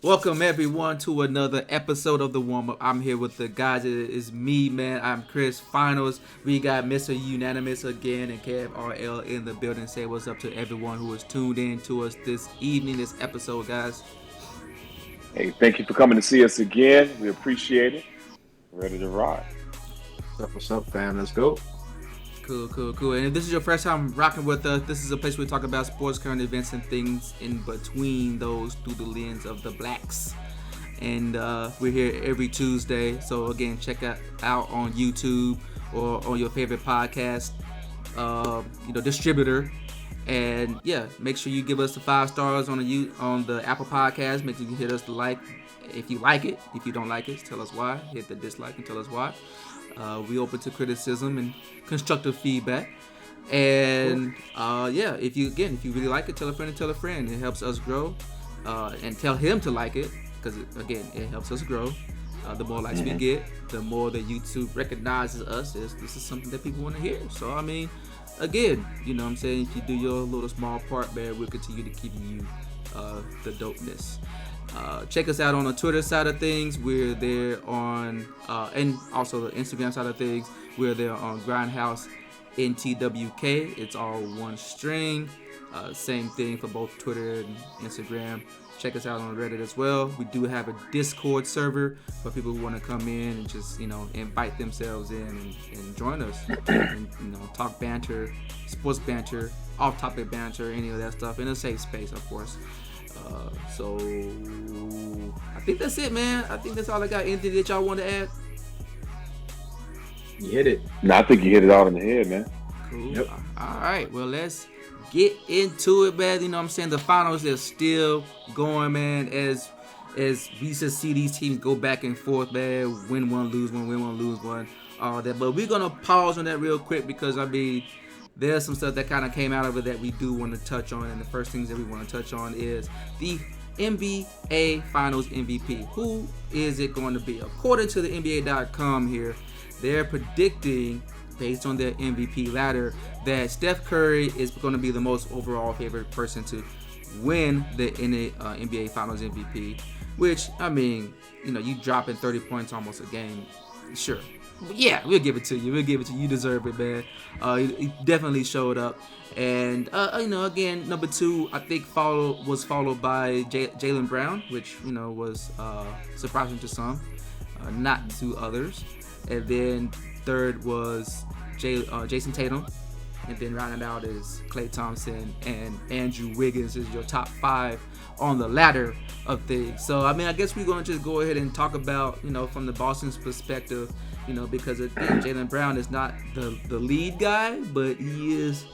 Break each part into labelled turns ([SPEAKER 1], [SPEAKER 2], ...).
[SPEAKER 1] Welcome everyone to another episode of the Warmup. I'm here with the guys. It is me, man. I'm Chris. Finals. We got Mr. Unanimous again and Kev RL in the building. Say what's up to everyone who is tuned in to us this evening, this episode, guys.
[SPEAKER 2] Hey, thank you for coming to see us again. We appreciate it. Ready to rock.
[SPEAKER 3] What's up, fam? Let's go.
[SPEAKER 1] Cool. And if this is your first time rocking with us, this is a place where we talk about sports, current events, and things in between those through the lens of the blacks. And we're here every Tuesday. So again, check out on YouTube or on your favorite podcast, distributor. And yeah, make sure you give us the 5 stars on the Apple Podcast. Make sure you hit us the like if you like it. If you don't like it, tell us why. Hit the dislike and tell us why. We open to criticism and constructive feedback. And if you really like it, tell a friend and tell a friend. It helps us grow. And tell him to like it because it helps us grow. The more likes we get, the more that YouTube recognizes us as this is something that people want to hear. So I mean, again, you know what I'm saying, if you do your little small part, man, we'll continue to give you the dopeness. Check us out on the Twitter side of things. We're there on, and also the Instagram side of things. We're there on Grindhouse NTWK. It's all one string. Same thing for both Twitter and Instagram. Check us out on Reddit as well. We do have a Discord server for people who want to come in and just, invite themselves in and join us. And, talk banter, sports banter, off-topic banter, any of that stuff in a safe space, of course. So I think that's it, man. I think that's all I got. Anything that y'all want to add?
[SPEAKER 3] You hit it.
[SPEAKER 2] No, I think you hit it all in the head, man.
[SPEAKER 1] Cool.
[SPEAKER 3] Yep.
[SPEAKER 1] All right. Well, let's get into it, man. You know what I'm saying? The finals are still going, man, as we just see these teams go back and forth, man. Win one, lose one, win one, lose one, all that. But we're going to pause on that real quick because, there's some stuff that kind of came out of it that we do want to touch on. And the first things that we want to touch on is the NBA Finals MVP. Who is it going to be? According to the NBA.com here, they're predicting, based on their MVP ladder, that Steph Curry is going to be the most overall favorite person to win the NBA Finals MVP. Which, you dropping 30 points almost a game. Sure. Yeah, we'll give it to you. You deserve it, man. He definitely showed up. And, again, number 2, I think was followed by Jaylen Brown, which, was surprising to some, not to others. And then third was Jason Tatum. And then rounding out is Klay Thompson and Andrew Wiggins is your top 5 on the ladder of things. So, I guess we're going to just go ahead and talk about, from the Boston's perspective, because again, Jaylen Brown is not the lead guy, but he is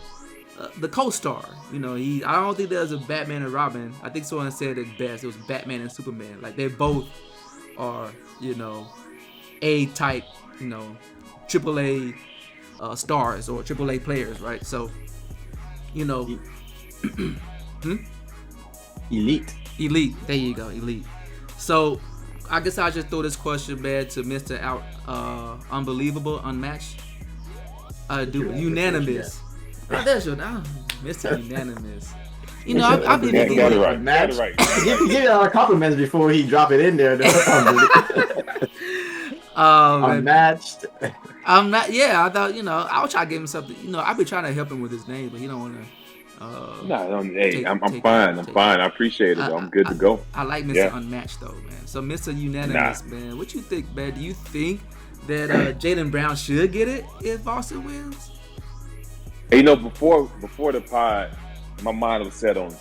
[SPEAKER 1] the co-star. I don't think there's a Batman and Robin. I think someone said it best. It was Batman and Superman. Like, they both are, A-type, AAA stars or AAA players, right? So,
[SPEAKER 3] Elite.
[SPEAKER 1] There you go, elite. So, I guess I'll just throw this question, man, to Mr. Unbelievable, Unmatched. Unanimous. Oh, there's your Mr. Unanimous. I've been
[SPEAKER 2] You got it right.
[SPEAKER 3] Unmatched.
[SPEAKER 2] Got it right.
[SPEAKER 3] Give it our compliments before he drop it in there. Unmatched.
[SPEAKER 1] I'm not. Yeah, I thought I'll try to give him something. I've been trying to help him with his name, but he don't want to.
[SPEAKER 2] I'm fine. I appreciate it, though. I'm good to go.
[SPEAKER 1] I like Mr. Unmatched, though, man. So, Mr. Unanimous, man. What you think, man? Do you think that Jaylen Brown should get it if Boston wins?
[SPEAKER 2] Hey, before the pod, my mind was set on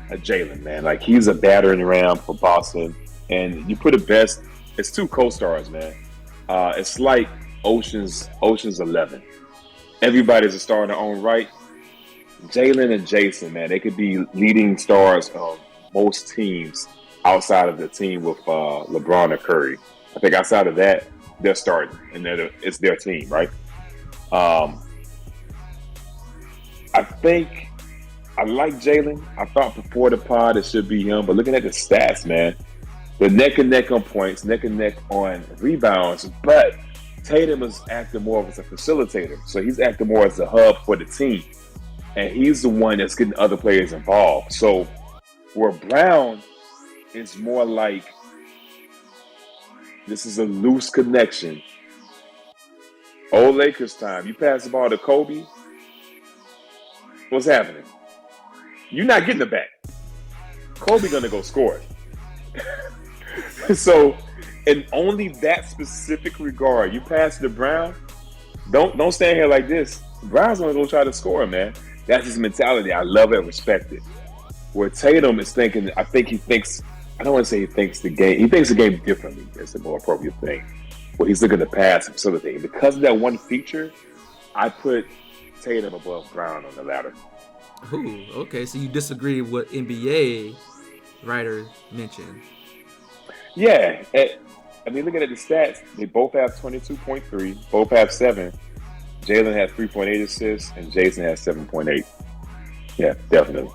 [SPEAKER 2] Jaylen, man. Like, he's a battering ram for Boston. And you put it best, it's 2 co-stars, man. It's like Ocean's 11. Everybody's a star in their own right. Jaylen and Jason, man, they could be leading stars of most teams outside of the team with LeBron or Curry. I think outside of that, they're starting, and it's their team, right? I think I like Jaylen. I thought before the pod it should be him, but looking at the stats, man, they're neck and neck on points, neck and neck on rebounds, but Tatum is acting more as a facilitator. So he's acting more as a hub for the team. And he's the one that's getting other players involved. So where Brown it's more like this is a loose connection. Old Lakers time. You pass the ball to Kobe. What's happening? You're not getting it back. Kobe gonna go score it. So, in only that specific regard, you pass to Brown. Don't stand here like this. Brown's gonna go try to score, man. That's his mentality. I love it, respect it. Where Tatum is thinking, I think he thinks. I don't want to say he thinks the game. He thinks the game differently. That's the more appropriate thing. Where he's looking to pass and facilitate. Because of that one feature, I put Tatum above Brown on the ladder.
[SPEAKER 1] Ooh, okay. So you disagree with what NBA writer mentioned?
[SPEAKER 2] Yeah. I mean, looking at the stats, they both have 22.3, both have 7. Jalen has 3.8 assists, and Jason has 7.8. Yeah, definitely.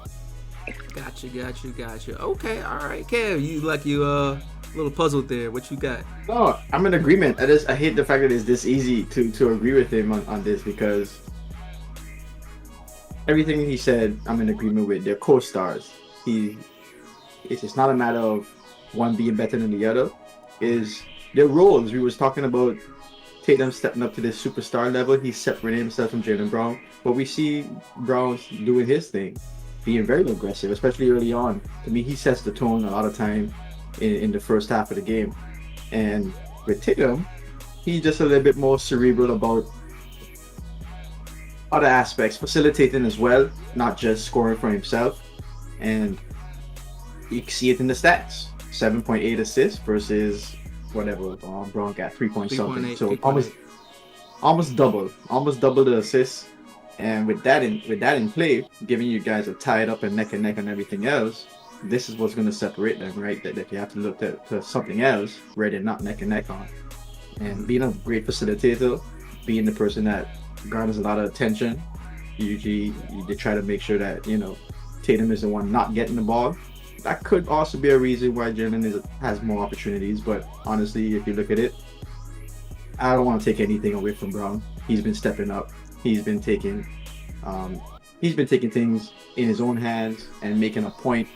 [SPEAKER 1] Gotcha. Okay, all right. Kev, you a little puzzled there. What you got?
[SPEAKER 3] No, I'm in agreement. I hate the fact that it's this easy to agree with him on this, because everything he said, I'm in agreement with. They're co-stars. It's not a matter of one being better than the other. Is their roles. We was talking about Tatum stepping up to this superstar level. He's separating himself from Jaylen Brown. But we see Brown doing his thing, being very aggressive, especially early on. To me, he sets the tone a lot of time in the first half of the game. And with Tatum, he's just a little bit more cerebral about other aspects, facilitating as well, not just scoring for himself. And you can see it in the stats. 7.8 assists versus whatever Brown got 3 point something. So almost double the assists. And with that in play, giving you guys a tied up and neck and everything else, this is what's going to separate them, right? That you have to look to something else where they're not neck and neck on. And being a great facilitator, being the person that garners a lot of attention, usually they try to make sure that Tatum is the one not getting the ball. That could also be a reason why Jalen has more opportunities. But honestly, if you look at it, I don't want to take anything away from Brown. He's been stepping up. He's been taking things in his own hands and making a point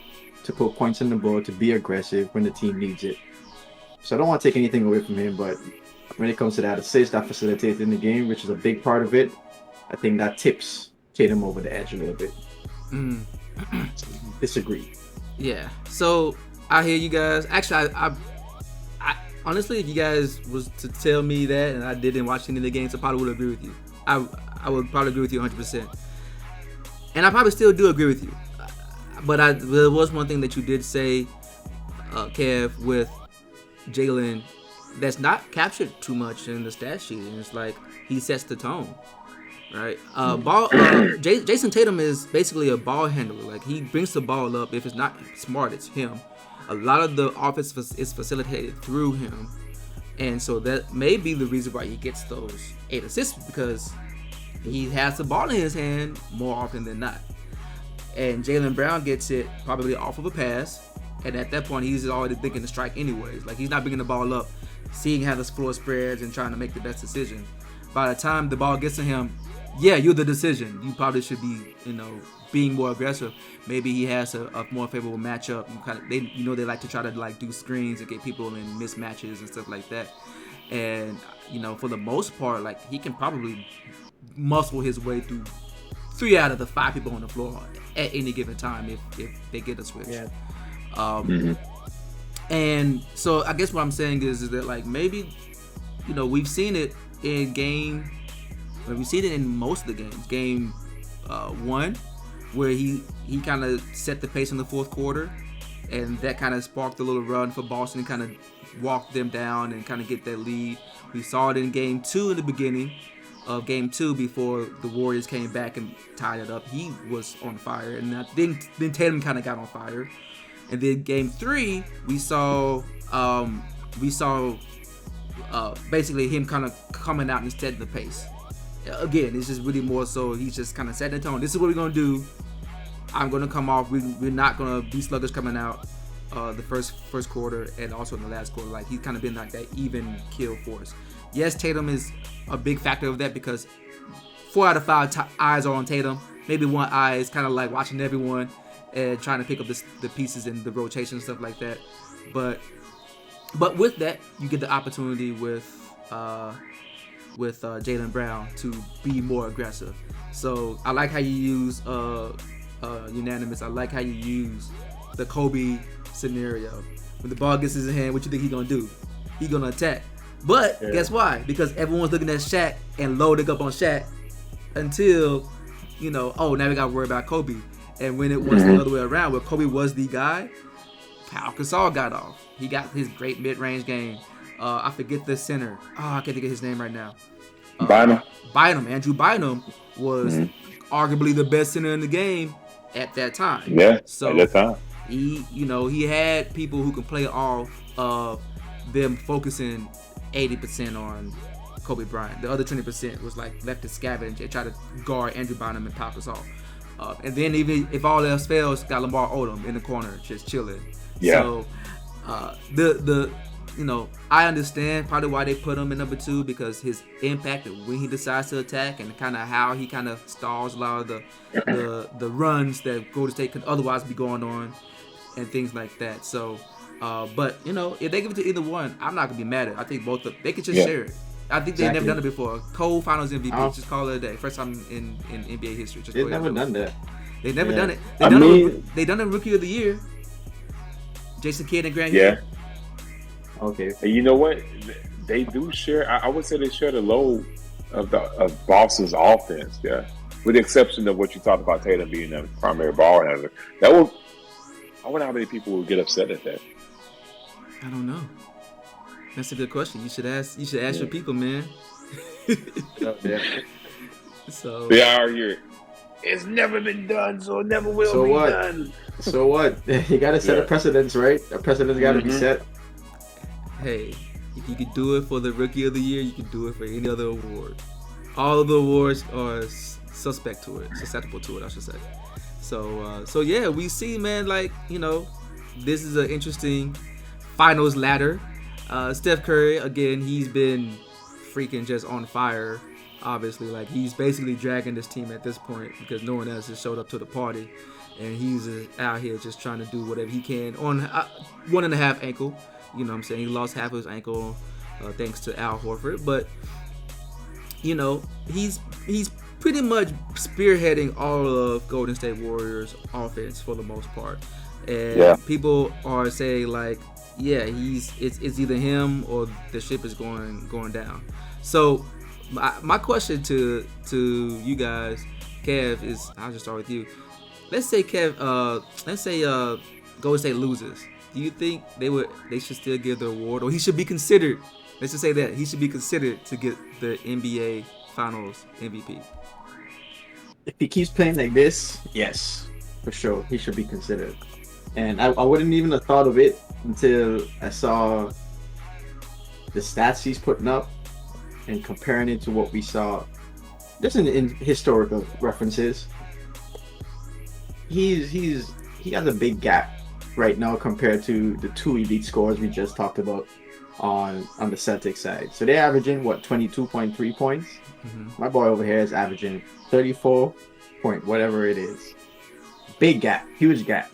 [SPEAKER 3] to put points on the board, to be aggressive when the team needs it. So I don't want to take anything away from him. But when it comes to that assist, that facilitating the game, which is a big part of it, I think that tips Tatum over the edge a little bit. Disagree.
[SPEAKER 1] Yeah, so I hear you guys. Actually, I honestly, if you guys was to tell me that and I didn't watch any of the games, I probably would agree with you. I would probably agree with you 100%. And I probably still do agree with you. But there was one thing that you did say, Kev, with Jalen, that's not captured too much in the stat sheet. And it's like he sets the tone. Right, Jason Tatum is basically a ball handler. Like, he brings the ball up. If it's not smart, it's him. A lot of the offense is facilitated through him, and so that may be the reason why he gets those 8 assists, because he has the ball in his hand more often than not. And Jaylen Brown gets it probably off of a pass, and at that point he's already thinking to strike anyways. Like, he's not bringing the ball up, seeing how the floor spreads and trying to make the best decision. By the time the ball gets to him, yeah, you're the decision. You probably should be, being more aggressive. Maybe he has a more favorable matchup. They like to try to do screens and get people in mismatches and stuff like that. And for the most part, he can probably muscle his way through 3 out of the 5 people on the floor at any given time if they get a switch. Yeah. And so I guess what I'm saying is that maybe we've seen it in game. We've seen it in most of the games. Game 1, where he kind of set the pace in the fourth quarter, and that kind of sparked a little run for Boston and kind of walked them down and kind of get that lead. We saw it in game 2 in the beginning of game 2 before the Warriors came back and tied it up. He was on fire, and then Tatum kind of got on fire. And then game 3, we saw basically him kind of coming out and setting the pace. Again, it's just really more so he's just kind of setting the tone. This is what we're going to do. I'm going to come off. We're not going to be sluggish coming out the first quarter and also in the last quarter. He's kind of been that even kill force. Yes, Tatum is a big factor of that, because 4 out of 5 eyes are on Tatum. Maybe one eye is kind of watching everyone. and trying to pick up the pieces and the rotation and stuff like that. But with that, you get the opportunity with Jaylen Brown to be more aggressive. So I like how you use unanimous. I like how you use the Kobe scenario. When the ball gets in his hand, what you think he's gonna do? He's gonna attack. But guess why? Because everyone's looking at Shaq and loading up on Shaq until, now we gotta worry about Kobe. And when it was the other way around, where Kobe was the guy, Pau Gasol got off. He got his great mid-range game. I forget the center. I can't think of his name right now.
[SPEAKER 2] Bynum.
[SPEAKER 1] Andrew Bynum was arguably the best center in the game at that time.
[SPEAKER 2] Yeah,
[SPEAKER 1] so
[SPEAKER 2] at that time.
[SPEAKER 1] He had people who could play off of them focusing 80% on Kobe Bryant. The other 20% was like left to scavenge and try to guard Andrew Bynum and Pau Gasol. And then even if all else fails, got Lamar Odom in the corner just chilling.
[SPEAKER 2] Yeah.
[SPEAKER 1] So I understand probably why they put him in number 2, because his impact when he decides to attack and kind of how he kind of stalls a lot of the runs that Golden State could otherwise be going on and things like that. So, but if they give it to either one, I'm not gonna be mad at it. I think both they could just share it. I think they've never done it before. Cole Finals MVP, just call it a day. First time in NBA history. Just
[SPEAKER 3] they've never done that.
[SPEAKER 1] They've never done it. They done it Rookie of the Year. Jason Kidd and Grant Hill.
[SPEAKER 3] Okay.
[SPEAKER 2] And you know what? They do share. I would say they share the load of Boston's offense. Yeah, with the exception of what you talked about, Tatum being the primary ball handler. I wonder how many people will get upset at that.
[SPEAKER 1] I don't know. That's a good question. You should ask your people, man. So
[SPEAKER 2] they are here. It's never been done, so it never will be done.
[SPEAKER 3] So what? You gotta set a precedence, right? A precedence gotta be set.
[SPEAKER 1] Hey, if you could do it for the Rookie of the Year, you can do it for any other award. All of the awards are susceptible to it, I should say. So yeah, we see, man, this is an interesting finals ladder. Steph Curry, again, he's been freaking just on fire. Obviously, he's basically dragging this team at this point because no one else has showed up to the party, and he's out here just trying to do whatever he can on 1.5 ankle. You know what I'm saying? He lost half of his ankle thanks to Al Horford, but he's pretty much spearheading all of Golden State Warriors offense for the most part, and people are saying it's either him or the ship is going down. So my question to you guys, Kev, is I'll just start with you. Let's say Golden State loses. Do you think they should still give the award, or he should be considered? Let's just say that he should be considered to get the NBA Finals MVP.
[SPEAKER 3] If he keeps playing like this, yes, for sure, he should be considered. And I wouldn't even have thought of it until I saw the stats he's putting up and comparing it to what we saw just in historical references. He has a big gap right now compared to the 2 elite scorers we just talked about on the Celtics side. So they're averaging 22.3 points. My boy over here is averaging 34 point whatever it is. Big gap, huge gap.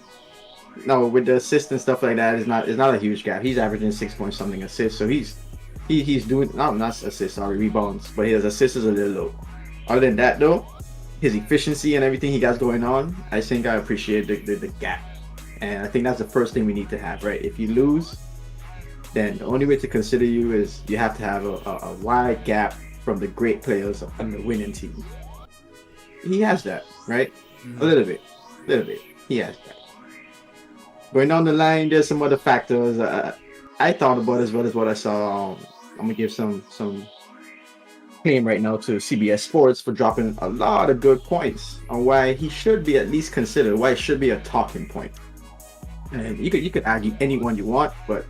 [SPEAKER 3] No, with the assists and stuff like that, it's not a huge gap. He's averaging 6 point something assists. So he's doing not assists, sorry, rebounds, but his assists is a little low. Other than that though, his efficiency and everything he got going on, I think I appreciate the gap. And I think that's the first thing we need to have, right? If you lose, then the only way to consider you is you have to have a wide gap from the great players on the winning team. He has that, right? A little bit. He has that. Going down the line, there's some other factors I thought about as well as what I saw. I'm gonna give some claim right now to CBS Sports for dropping a lot of good points on why he should be at least considered, why it should be a talking point. And you could argue anyone you want, but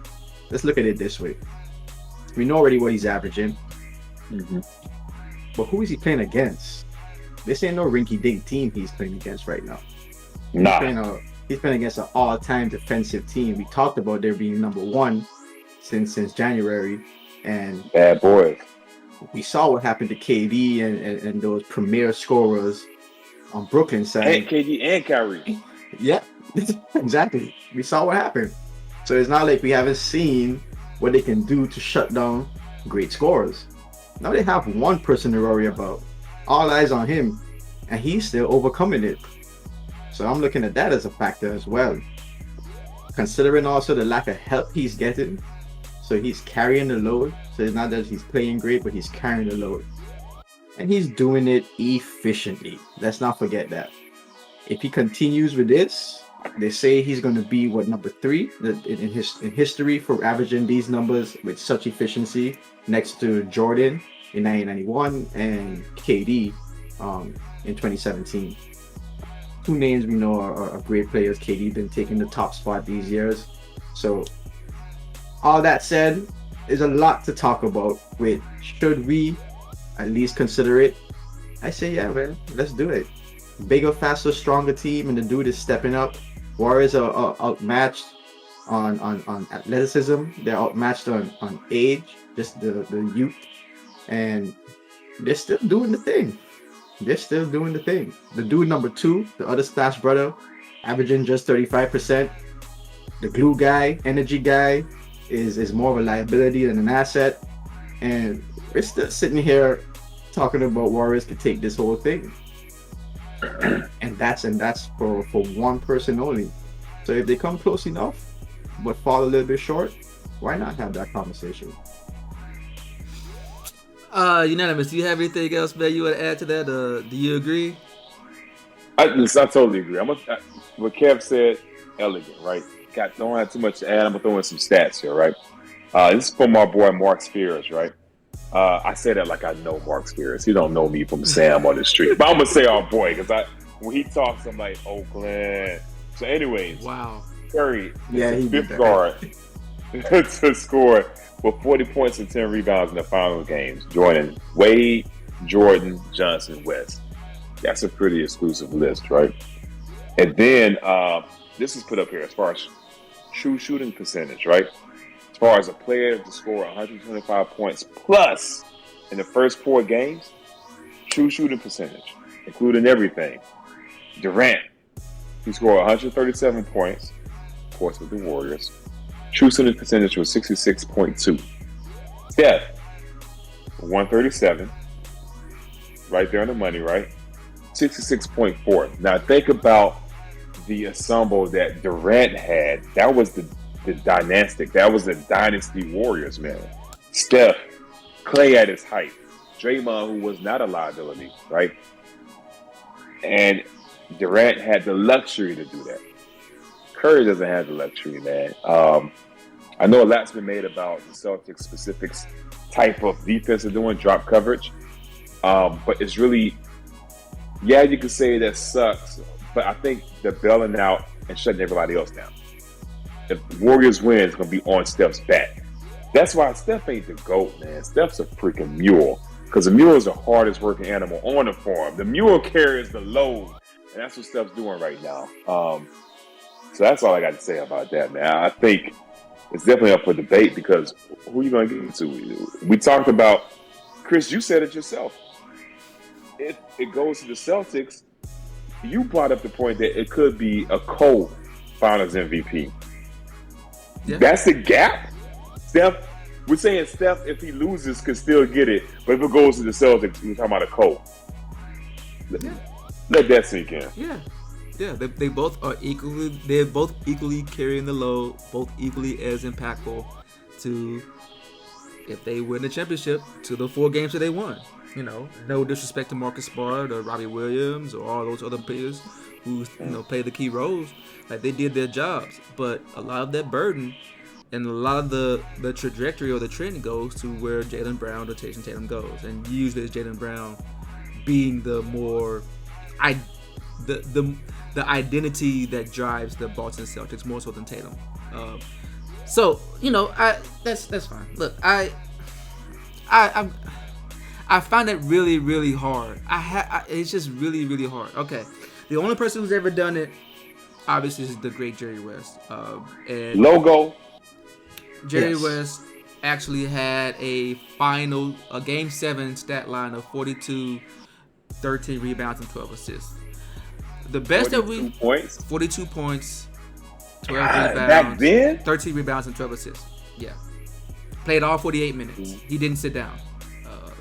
[SPEAKER 3] let's look at it this way. We know already what he's averaging. But who is he playing against? This ain't no rinky-dink team he's playing against right now. He's playing against an all-time defensive team. We talked about there being number 1 since January, and
[SPEAKER 2] bad boys.
[SPEAKER 3] We saw what happened to KD and those premier scorers on Brooklyn side.
[SPEAKER 2] And KD and Kyrie.
[SPEAKER 3] Yeah, Exactly. We saw what happened. So it's not like we haven't seen what they can do to shut down great scorers. Now they have one person to worry about. All eyes on him, and he's still overcoming it. So I'm looking at that as a factor as well. Considering also the lack of help he's getting, so he's carrying the load. So it's not that he's playing great, but he's carrying the load. And he's doing it efficiently. Let's not forget that. If he continues with this, they say he's going to be what, number 3 in history for averaging these numbers with such efficiency, next to Jordan in 1991 and KD in 2017. Two names we know are great players. KD been taking the top spot these years. So all that said, there's a lot to talk about with should we at least consider it. I say yeah, man, let's do it. Bigger, faster, stronger team, and the dude is stepping up. Warriors are outmatched on athleticism. They're outmatched on age, just the youth, and they're still doing the thing. They're still doing the thing. The dude number 2, the other Splash brother, averaging just 35%. The glue guy, energy guy, is more of a liability than an asset. And we're still sitting here talking about Warriors could take this whole thing. And that's for one person only. So if they come close enough but fall a little bit short, why not have that conversation?
[SPEAKER 1] Unanimous. Do you have anything else, man, you want to add to that? Do you agree?
[SPEAKER 2] I totally agree. What Kev said, elegant, right? Don't have too much to add. I'm gonna throw in some stats here, right? This is from our boy Mark Spears, right? I say that like I know Mark Spears. He don't know me from Sam on the street, but I'm gonna say our boy because when he talks, I'm like Oakland. So, anyways,
[SPEAKER 1] wow,
[SPEAKER 2] Curry
[SPEAKER 3] Yeah,
[SPEAKER 2] is
[SPEAKER 3] he
[SPEAKER 2] the
[SPEAKER 3] did
[SPEAKER 2] fifth
[SPEAKER 3] that.
[SPEAKER 2] guard to score with 40 points and 10 rebounds in the final games, joining Wade, Jordan, Johnson, West. That's a pretty exclusive list, right? And then this is put up here as far as true shooting percentage, right? As far as a player to score 125 points plus in the first 4 games, true shooting percentage, including everything. Durant, he scored 137 points, of course, with the Warriors. True shooting percentage was 66.2. Steph, 137, right there on the money, right? 66.4. Now think about the ensemble that Durant had. That was the dynastic. That was the dynasty Warriors, man. Steph, Clay at his height, Draymond, who was not a liability, right? And Durant had the luxury to do that. Curry doesn't have the luxury, man. I know a lot's been made about the Celtics specifics type of defense they're doing, drop coverage. But it's really, yeah, you could say that sucks, but I think they're bailing out and shutting everybody else down. If Warriors win, it's going to be on Steph's back. That's why Steph ain't the GOAT, man. Steph's a freaking mule because the mule is the hardest working animal on the farm. The mule carries the load, and that's what Steph's doing right now. So that's all I got to say about that, man. I think it's definitely up for debate because who are you going to get into? We talked about, Chris, you said it yourself. If it goes to the Celtics, you brought up the point that it could be a co-Finals MVP. Yeah. That's the gap. Steph, we're saying Steph, if he loses, could still get it, but if it goes to the Celtics, we're talking about a co. Let that sink in.
[SPEAKER 1] Yeah, they both are equally. They're both equally carrying the load, both equally as impactful to, if they win the championship, to the 4 games that they won. You know, no disrespect to Marcus Smart or Robbie Williams or all those other players who play the key roles. Like, they did their jobs, but a lot of that burden and a lot of the trajectory or the trend goes to where Jaylen Brown or Jason Tatum goes, and usually it's Jaylen Brown being the more the identity that drives the Boston Celtics more so than Tatum. So that's fine. Look, I find it really, really hard. It's just really, really hard. Okay, the only person who's ever done it, obviously, is the great Jerry West. And
[SPEAKER 2] logo.
[SPEAKER 1] Jerry West actually had a Game 7 stat line of 42, 13 rebounds, and 12 assists. the best that
[SPEAKER 2] 42
[SPEAKER 1] we
[SPEAKER 2] points.
[SPEAKER 1] 42 points, 12
[SPEAKER 2] God,
[SPEAKER 1] rebounds,
[SPEAKER 2] back then?
[SPEAKER 1] 13 rebounds and 12 assists. Yeah, played all 48 minutes. He didn't sit down.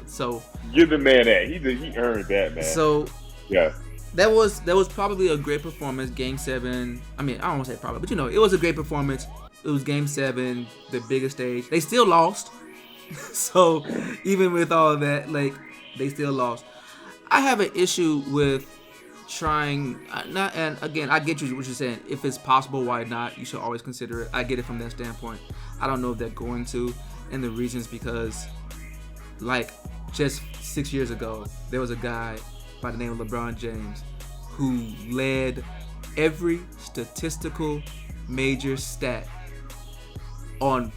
[SPEAKER 1] So
[SPEAKER 2] Give the man that. He earned that, man.
[SPEAKER 1] so
[SPEAKER 2] yeah.
[SPEAKER 1] that was probably a great performance. Game 7. I mean, I don't want to say probably, but it was a great performance. It was Game 7, the biggest stage. They still lost. So even with all of that, like, they still lost. I have an issue with trying not, and again, I get you what you're saying. If it's possible, why not? You should always consider it. I get it from that standpoint. I don't know if they're going to, and the reason's because, like, just 6 years ago, there was a guy by the name of LeBron James who led every statistical major stat on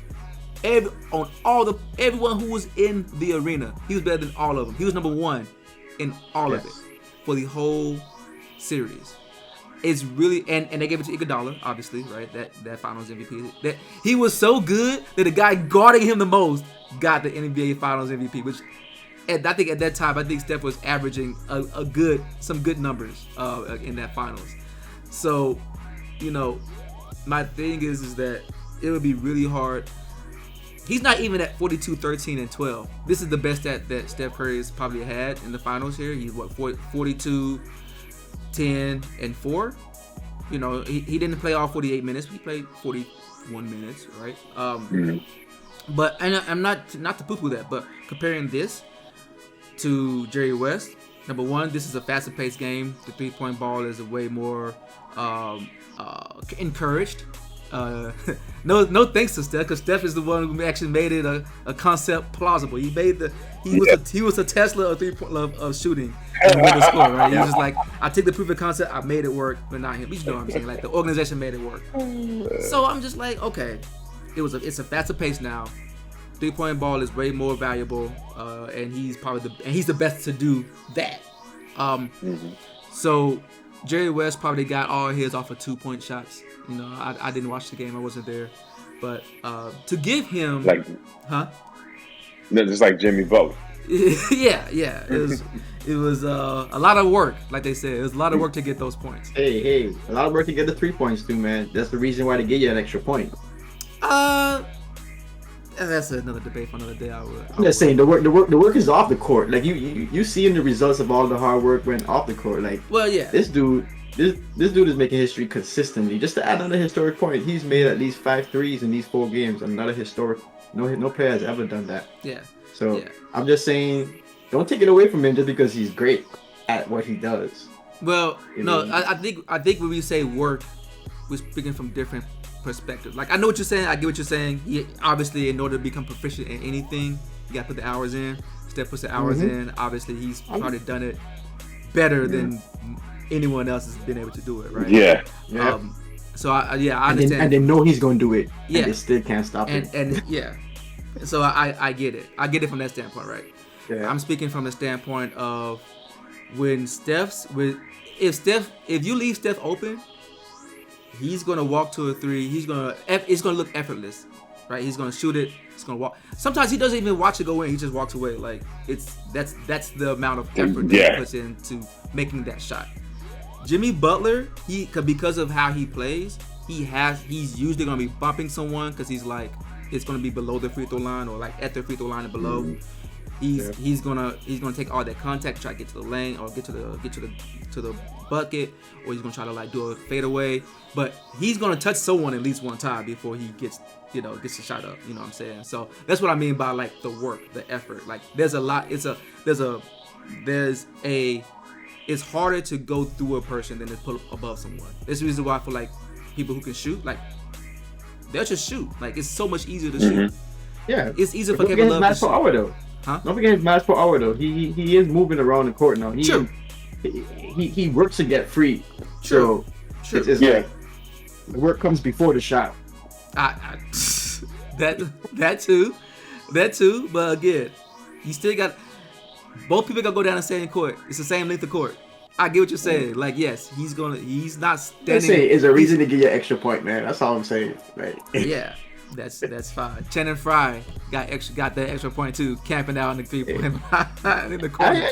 [SPEAKER 1] everyone who was in the arena. He was better than all of them. He was number 1 in all of it for the whole series. It's really and they gave it to Iguodala, obviously, right? That Finals MVP. That he was so good that the guy guarding him the most got the NBA Finals MVP, which I think at that time, I think Steph was averaging some good numbers in that finals. So, my thing is that it would be really hard. He's not even at 42, 13, and 12. This is the best that Steph Curry has probably had in the finals here. He's 42, 10, and 4. He didn't play all 48 minutes. He played 41 minutes, right? But and I'm not to poo-poo that, but comparing this to Jerry West, number 1, this is a faster paced game. The 3-point ball is a way more encouraged. No thanks to Steph, because Steph is the one who actually made it a concept plausible. He was a Tesla of shooting and with the score, right? He was just like, I take the proof of concept, I made it work, but not him. You know what I'm saying? Like, the organization made it work. So I'm just like, okay, it's a faster pace now. 3-point ball is way more valuable, and he's the best to do that. So Jerry West probably got all his off of 2-point shots. I didn't watch the game, I wasn't there, but to give him
[SPEAKER 2] just like Jimmy Butler.
[SPEAKER 1] yeah, it was a lot of work, like they said. It was a lot of work to get those points.
[SPEAKER 3] Hey, a lot of work to get the 3 points too, man. That's the reason why they give you an extra point.
[SPEAKER 1] That's another debate for another day.
[SPEAKER 3] I'm just saying the work is off the court. Like you seeing the results of all the hard work went off the court. Like,
[SPEAKER 1] well, yeah,
[SPEAKER 3] this dude is making history consistently. Just to add another historic point, he's made at least 5 threes in these 4 games. Another historic. No player has ever done that.
[SPEAKER 1] Yeah.
[SPEAKER 3] So
[SPEAKER 1] yeah.
[SPEAKER 3] I'm just saying, don't take it away from him just because he's great at what he does.
[SPEAKER 1] Well, I think when we say work, we're speaking from different perspectives. Like, I know what you're saying. I get what you're saying. He, obviously, in order to become proficient in anything, you got to put the hours in. Steph puts the hours in. Obviously, he's probably done it better than anyone else has been able to do it, right?
[SPEAKER 2] Yeah.
[SPEAKER 1] So I understand.
[SPEAKER 3] And they know he's going to do it.
[SPEAKER 1] Yeah.
[SPEAKER 3] And they still can't stop him.
[SPEAKER 1] And yeah. So I get it. I get it from that standpoint, right?
[SPEAKER 3] Yeah.
[SPEAKER 1] I'm speaking from the standpoint of if you leave Steph open, he's gonna walk to a 3. It's gonna look effortless, right? He's gonna shoot it. He's gonna walk. Sometimes he doesn't even watch it go in. He just walks away. Like, that's the amount of effort that he puts into making that shot. Jimmy Butler, because of how he plays, he's usually gonna be bumping someone because he's like, it's gonna be below the free throw line or like at the free throw line and below. He's gonna take all that contact, try to get to the lane or get to the bucket, or he's gonna try to like do a fadeaway. But he's gonna touch someone at least one time before he gets the shot up. You know what I'm saying? So that's what I mean by like the work, the effort. Like, there's a lot. It's harder to go through a person than to put above someone. That's the reason why I feel like people who can shoot, like, they'll just shoot. Like, it's so much easier to shoot.
[SPEAKER 3] Yeah,
[SPEAKER 1] it's easier for Kevin Love to shoot.
[SPEAKER 3] Hour though.
[SPEAKER 1] Huh?
[SPEAKER 3] Don't forget his match per hour though. He is moving around the court now.
[SPEAKER 1] True.
[SPEAKER 3] He works to get free.
[SPEAKER 1] True.
[SPEAKER 3] So it's like the work comes before the shot.
[SPEAKER 1] That too. But again, you still got both people gonna go down the same court. It's the same length of court. I get what you're saying. Like, yes, he's not standing.
[SPEAKER 3] Let's say it's a reason to give you an extra point, man. That's all I'm saying. Right?
[SPEAKER 1] Yeah. That's fine. Channing Frye got that extra point too, camping out in the 3-point line in the corner.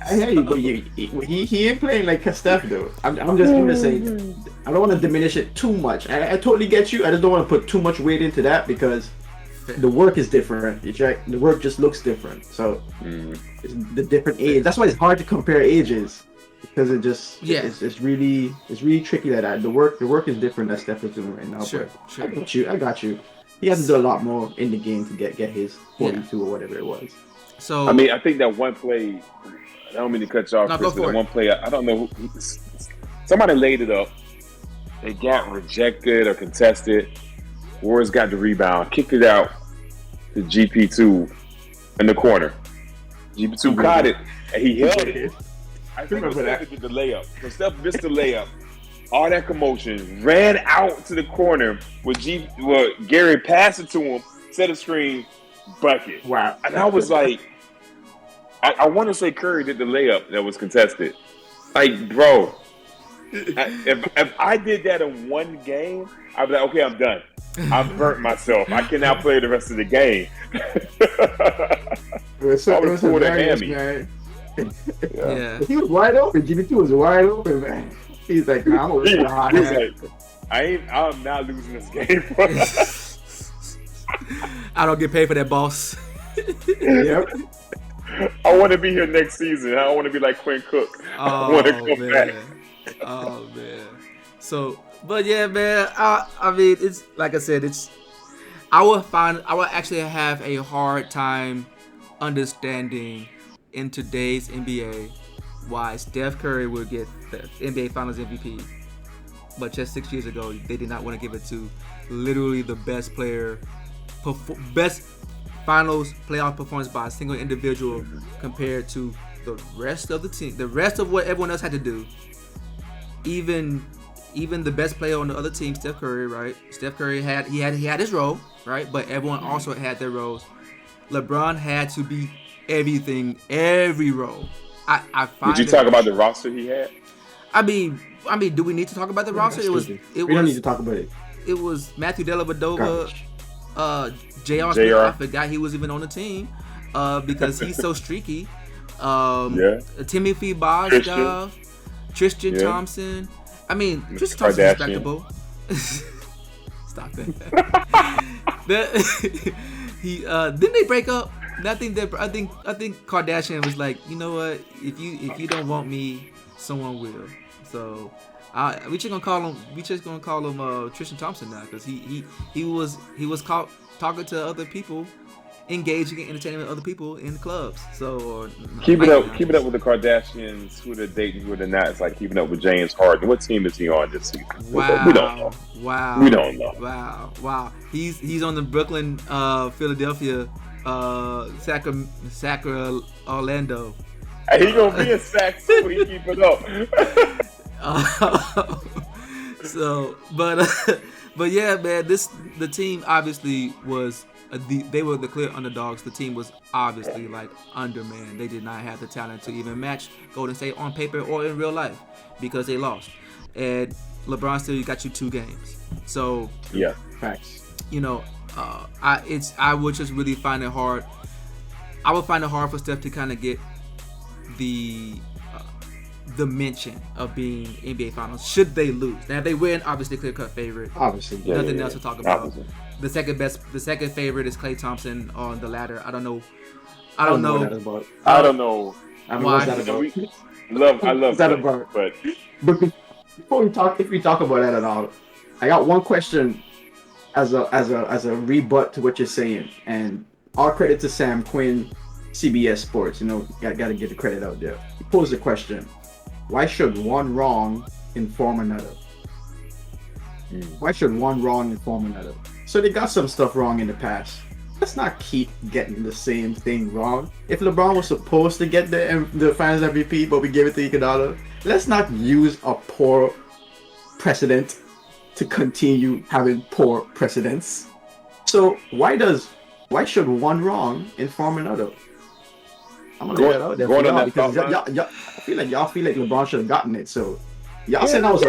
[SPEAKER 3] I hear you, but he ain't playing like Steph though. I'm just saying, I don't want to diminish it too much. I totally get you. I just don't want to put too much weight into that because the work is different. The work just looks different. So it's the different age. That's why it's hard to compare ages because it's really tricky like that. The work is different that Steph is doing right now.
[SPEAKER 1] Sure.
[SPEAKER 3] I got you. He has to do a lot more in the game to get his 42 or whatever it was.
[SPEAKER 1] So
[SPEAKER 2] I mean, I think that one play. I don't mean to cut you off, Chris, but that one play. I don't know who. Somebody laid it up. They got rejected or contested. Warriors got the rebound, kicked it out to GP2 in the corner. GP2 caught it and he held it. I think Steph did the layup. So Steph missed the layup. All that commotion, ran out to the corner with Gary passed it to him, set a screen, bucket.
[SPEAKER 3] Wow.
[SPEAKER 2] And I was like, I want to say Curry did the layup that was contested. Like, bro, if I did that in one game, I'd be like, okay, I'm done. I've burnt myself. I cannot play the rest of the game.
[SPEAKER 3] It was hilarious, man.
[SPEAKER 1] yeah.
[SPEAKER 3] He was wide open. GP2 was wide open, man. He's like, nah, I'm over here hot.
[SPEAKER 2] He's like, I'm not losing this game.
[SPEAKER 1] I don't get paid for that, boss.
[SPEAKER 3] Yep.
[SPEAKER 2] I want to be here next season. I don't want to be like Quinn Cook. I want to come back.
[SPEAKER 1] Oh man. So, but yeah, man. I mean, it's like I said. I will actually have a hard time understanding in today's NBA why Steph Curry would get the NBA Finals MVP, but just 6 years ago they did not want to give it to literally the best player, best Finals playoff performance by a single individual compared to the rest of the team, the rest of what everyone else had to do. Even the best player on the other team, Steph Curry, right? Steph Curry had his role, right? But everyone also had their roles. LeBron had to be everything, every role. I find.
[SPEAKER 2] Did you talk about the roster he had?
[SPEAKER 1] I mean, do we need to talk about the roster? We don't
[SPEAKER 3] need to talk about it.
[SPEAKER 1] It was Matthew Dellavedova, J.R. Smith. I forgot he was even on the team because he's so streaky. Timothy Bosdov, Tristan Thompson. I mean, Tristan Thompson's respectable. Stop it. Didn't they break up? I think Kardashian was like, you know what? If you don't want me, someone will. So we just gonna call him Tristan Thompson now because he was caught talking to other people, engaging in entertainment with other people in clubs. So
[SPEAKER 2] keep it up with the Kardashians. Who they're dating, who they're not. It's like keeping up with James Harden. What team is he on this season?
[SPEAKER 1] Wow.
[SPEAKER 2] We don't know.
[SPEAKER 1] Wow.
[SPEAKER 2] We don't know.
[SPEAKER 1] Wow. He's on the Brooklyn, Philadelphia, Sacra, Orlando.
[SPEAKER 2] He gonna be a sack too. He keep it up.
[SPEAKER 1] But yeah, man. The team obviously was. They were the clear underdogs. The team was obviously like undermanned. They did not have the talent to even match Golden State on paper or in real life because they lost. And LeBron still got you 2 games. So
[SPEAKER 2] yeah,
[SPEAKER 3] facts.
[SPEAKER 1] You know, I would just really find it hard. I would find it hard for Steph to kind of get the mention of being NBA Finals should they lose. Now if they win, obviously clear-cut favorite.
[SPEAKER 3] Obviously,
[SPEAKER 1] nothing else to talk about.
[SPEAKER 2] Obviously.
[SPEAKER 1] The second favorite is Klay Thompson on the ladder. I don't know.
[SPEAKER 3] I don't know what that is about.
[SPEAKER 2] I don't know.
[SPEAKER 3] Why?
[SPEAKER 2] I love that
[SPEAKER 3] about.
[SPEAKER 2] But
[SPEAKER 3] before if we talk about that at all, I got one question as a rebut to what you're saying, and all credit to Sam Quinn, CBS Sports. You know, got to get the credit out there. He posed the question: why should one wrong inform another? Why should one wrong inform another? So they got some stuff wrong in the past. Let's not keep getting the same thing wrong. If LeBron was supposed to get the Finals MVP, but we gave it to Iguodala, let's not use a poor precedent to continue having poor precedents. So why should one wrong inform another? I'm gonna lay that out there for y'all because y'all, I feel like LeBron should have gotten it. So y'all said that was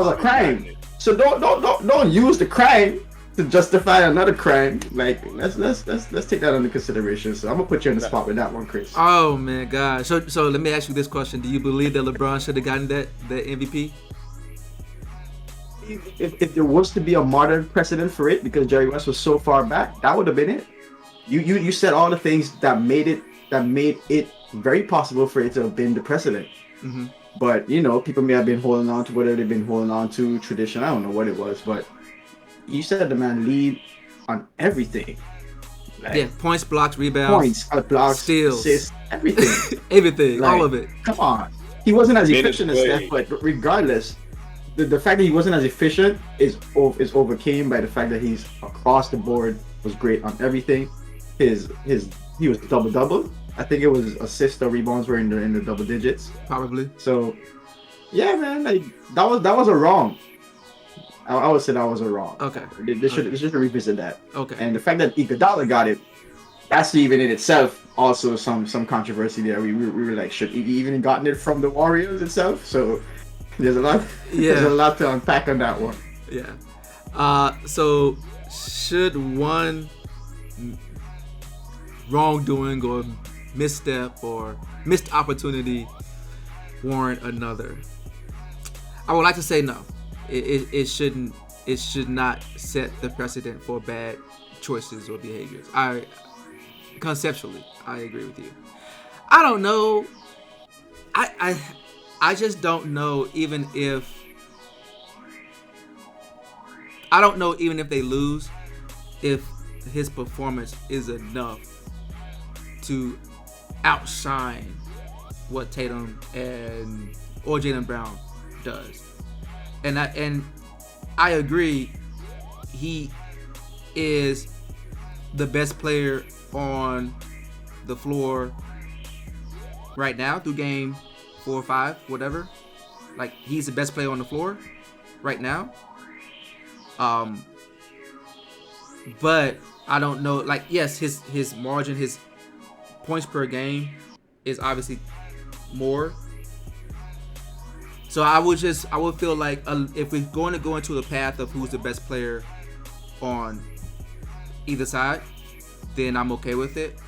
[SPEAKER 3] a crime. So don't use the crime to justify another crime. Like let's take that under consideration. So I'm gonna put you on the spot with that one, Chris.
[SPEAKER 1] Oh man, God. So let me ask you this question: do you believe that LeBron should have gotten that MVP?
[SPEAKER 3] If there was to be a modern precedent for it, because Jerry West was so far back, that would have been it. You said all the things that made it very possible for it to have been the precedent.
[SPEAKER 1] Mm-hmm.
[SPEAKER 3] But people may have been holding on to whether they've been holding on to tradition. I don't know what it was, but you said the man lead on everything.
[SPEAKER 1] Like, yeah, points, blocks, rebounds,
[SPEAKER 3] blocks,
[SPEAKER 1] steals,
[SPEAKER 3] assists, everything,
[SPEAKER 1] everything,
[SPEAKER 3] like,
[SPEAKER 1] all of it.
[SPEAKER 3] Come on, he wasn't as efficient as Steph, but regardless, the fact that he wasn't as efficient is overcame by the fact that he's across the board was great on everything. He was double. I think it was assists or rebounds were in the double digits.
[SPEAKER 1] Probably.
[SPEAKER 3] So, yeah, man, like that was a wrong. I would say that was a wrong.
[SPEAKER 1] Okay.
[SPEAKER 3] They should revisit that.
[SPEAKER 1] Okay.
[SPEAKER 3] And the fact that Iguodala got it, that's even in itself also some controversy there. We were like, should he even gotten it from the Warriors itself? So there's a lot. Yeah. There's a lot to unpack on that one.
[SPEAKER 1] Yeah. So should one wrongdoing or misstep or missed opportunity warrant another? I would like to say no. It shouldn't. It should not set the precedent for bad choices or behaviors. Conceptually, I agree with you. I don't know. I just don't know even if they lose, if his performance is enough to outshine what Tatum or Jaylen Brown does. And I agree, he is the best player on the floor right now through game 4 or 5, whatever. Like, he's the best player on the floor right now. But I don't know, like, yes, his margin, his points per game is obviously more. So I would feel like if we're going to go into the path of who's the best player on either side, then I'm okay with it.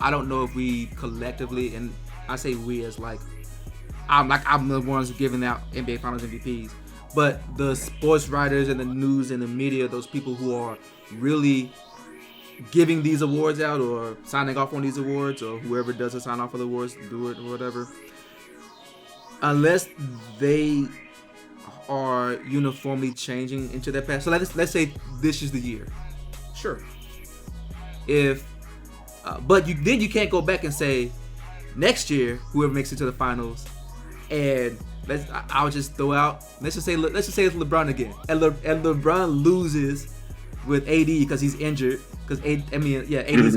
[SPEAKER 1] I don't know if we collectively, and I say we as I'm the ones giving out NBA Finals MVPs, but the sports writers and the news and the media, those people who are really giving these awards out or signing off on these awards, or whoever does the sign off for the awards, do it or whatever. Unless they are uniformly changing into that path. So let's say this is the year. Sure. But you can't go back and say next year whoever makes it to the finals, and I'll just throw out. Let's just say it's LeBron again, and LeBron loses with AD because he's injured. Because AD's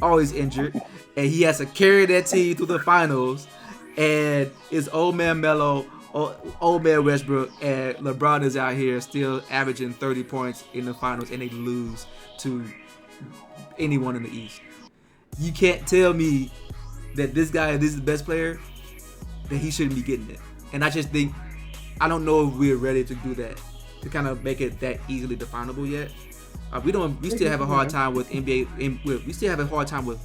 [SPEAKER 1] always injured, and he has to carry that team through the finals. And it's old man Melo, old man Westbrook, and LeBron is out here still averaging 30 points in the finals, and they lose to anyone in the East. You can't tell me that this is the best player, that he shouldn't be getting it. And I just think, I don't know if we're ready to do that, to kind of make it that easily definable yet. We still have a hard time with NBA. We still have a hard time with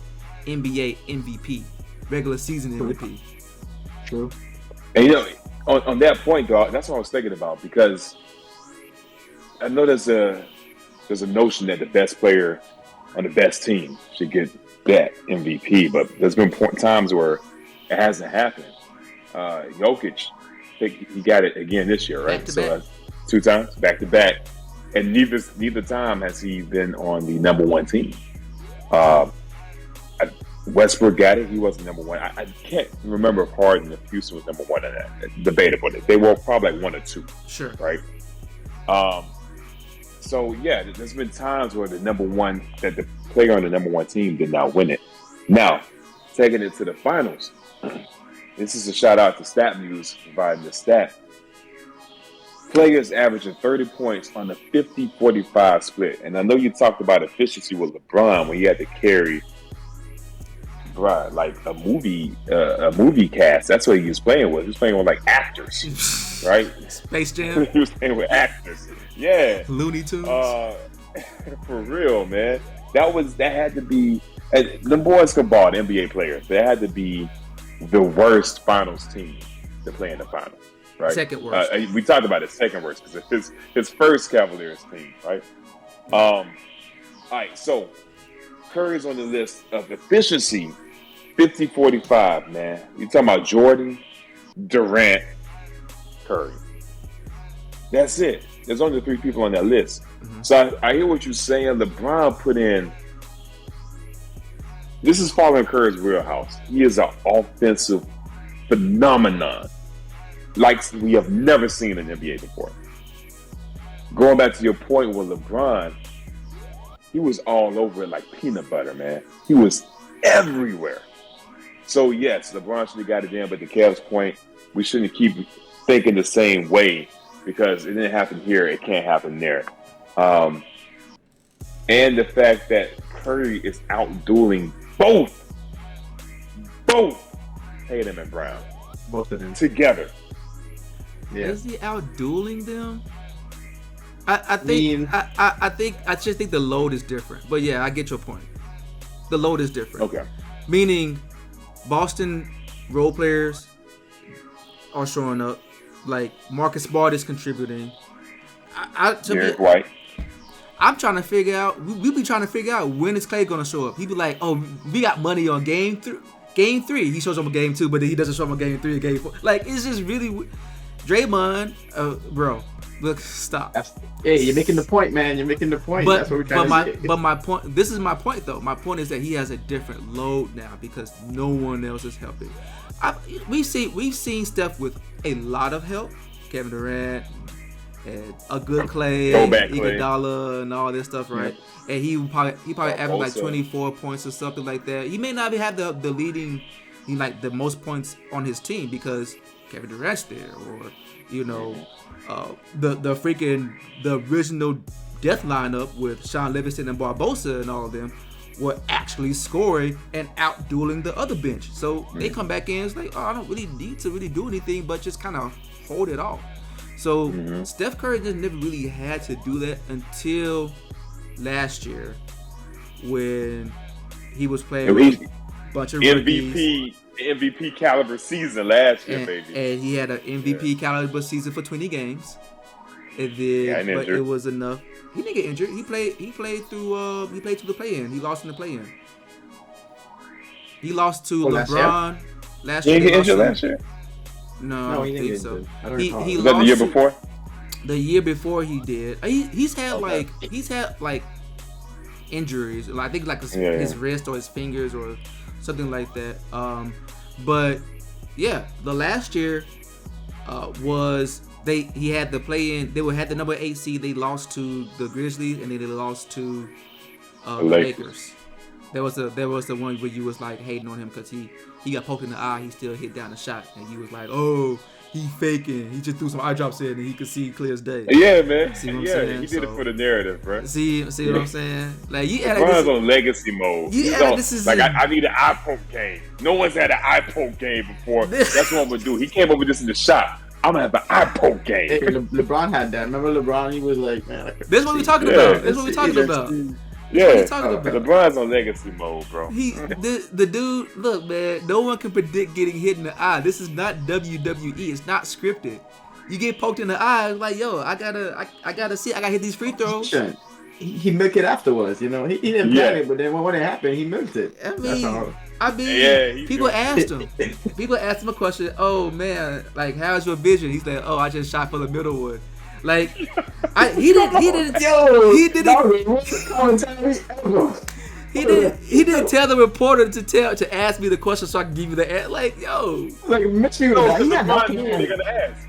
[SPEAKER 1] NBA MVP, regular season MVP.
[SPEAKER 3] True.
[SPEAKER 2] And on that point, dog, that's what I was thinking about, because I know there's a notion that the best player on the best team should get that MVP, but there's been times where it hasn't happened. Jokic, I think he got it again this year, right? So 2 times back to back, and neither time has he been on the number one team. Westbrook got it. He wasn't number one. I can't remember if Harden or Houston was number one in that. Debatable. They were probably like 1 or 2.
[SPEAKER 1] Sure.
[SPEAKER 2] Right? So, yeah, there's been times where that the player on the number one team did not win it. Now, taking it to the finals, this is a shout out to Stat News providing the stat. Players averaging 30 points on the 50-45 split. And I know you talked about efficiency with LeBron when he had to carry bruh, like a movie cast. That's what he was playing with. He was playing with like actors, right?
[SPEAKER 1] Space Jam,
[SPEAKER 2] He was playing with actors. Yeah.
[SPEAKER 1] Looney Tunes.
[SPEAKER 2] For real, man. That had to be. The boys could ball the NBA players. That had to be the worst finals team to play in the finals, right?
[SPEAKER 1] Second worst.
[SPEAKER 2] We talked about it, second worst, because his first Cavaliers team, right? All right, so Curry's on the list of efficiency, 50-45, man. You talking about Jordan, Durant, Curry. That's it. There's only 3 people on that list. Mm-hmm. So I hear what you're saying. LeBron put in. This is following Curry's wheelhouse. He is an offensive phenomenon like we have never seen in the NBA before. Going back to your point with LeBron, he was all over it like peanut butter, man. He was everywhere. So yes, LeBron should have got it in, but to Kev's point, we shouldn't keep thinking the same way because it didn't happen here, it can't happen there. And the fact that Curry is out-dueling both Tatum and Brown.
[SPEAKER 3] Both of them.
[SPEAKER 2] Together.
[SPEAKER 3] Yeah.
[SPEAKER 1] Is he out-dueling them? I just think the load is different. But yeah, I get your point. The load is different.
[SPEAKER 2] Okay.
[SPEAKER 1] Meaning, Boston role players are showing up. Like Marcus Smart is contributing.
[SPEAKER 2] Right.
[SPEAKER 1] I'm trying to figure out. We be trying to figure out when is Clay gonna show up. He be like, "Oh, we got money on game 3. He shows up on game 2, but then he doesn't show up on game 3 and game 4. Like it's just really Draymond, bro. Look, stop.
[SPEAKER 3] Hey, you're making the point, man. You're making the point. That's what we're trying to say.
[SPEAKER 1] But my point. This is my point, though. My point is that he has a different load now because no one else is helping. We've seen Steph with a lot of help. Kevin Durant and a good Clay, Iguodala, and all this stuff, right? Yeah. And he probably averaged like 24 points or something like that. He may not have the leading, the most points on his team because Kevin Durant's there, or the original death lineup with Sean Livingston and Barbosa and all of them were actually scoring and out-dueling the other bench. So they come back in, it's like, oh, I don't really need to really do anything but just kind of hold it off. So Steph Curry just never really had to do that until last year when he was playing with a bunch of rookies.
[SPEAKER 2] MVP caliber season last year, baby.
[SPEAKER 1] And he had an MVP caliber season for 20 games. And then, but it was enough. He didn't get injured. He played through the play-in. He lost in the play-in. He lost to LeBron last year.
[SPEAKER 2] Did he get injured last year?
[SPEAKER 1] No, I don't think so. He
[SPEAKER 2] was that the year before?
[SPEAKER 1] The year before he did. He's had injuries. I think his wrist or his fingers or something like that. But yeah, the last year he had the play-in. They had the number 8 seed. They lost to the Grizzlies and then they lost to the Lakers. There was the one where you was like hating on him because he got poked in the eye. He still hit down the shot, and you was like, "Oh, he faking. He just threw some eye drops in, and he could see clear as day."
[SPEAKER 2] Yeah, man.
[SPEAKER 1] See what I'm saying?
[SPEAKER 2] He did it for the narrative, bro.
[SPEAKER 1] See what I'm saying? Like
[SPEAKER 2] LeBron's on legacy mode. I need an eye poke game. No one's had an eye poke game before. That's what I'm gonna do. He came up with this in the shot. I'm gonna have an eye poke game.
[SPEAKER 3] Hey, LeBron had that. Remember LeBron? He was like, man.
[SPEAKER 1] That's what we're talking about. That's what we're talking about.
[SPEAKER 2] Yeah, LeBron's on legacy mode, bro.
[SPEAKER 1] The dude, look, man, no one can predict getting hit in the eye. This is not WWE. It's not scripted. You get poked in the eye, it's like, yo, I gotta see. I gotta hit these free throws.
[SPEAKER 3] He milked it afterwards, He didn't plan it, but then when it happened, he milked it.
[SPEAKER 1] People asked him. People asked him a question. Oh man, like, how's your vision? He's like, oh, I just shot for the middle one. Like, he didn't tell the reporter to ask me the question so I can give you the answer. Like, yo,
[SPEAKER 3] like Mitchell,
[SPEAKER 2] they're gonna ask.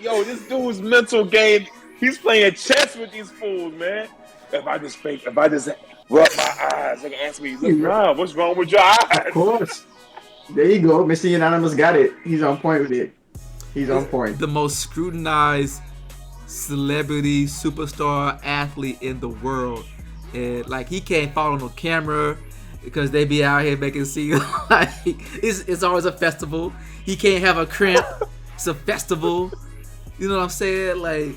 [SPEAKER 2] Yo, this dude's mental game. He's playing chess with these fools, man. If I just rub my eyes, they can ask me, look around, what's wrong with your eyes?
[SPEAKER 3] Of course. There you go. Mr. Unanimous got it. He's on point with it. He's on point.
[SPEAKER 1] The most scrutinized celebrity, superstar, athlete in the world. And like, he can't follow no camera. because they be out here making scenes like it's always a festival. He can't have a cramp. It's a festival. You know what I'm saying? Like,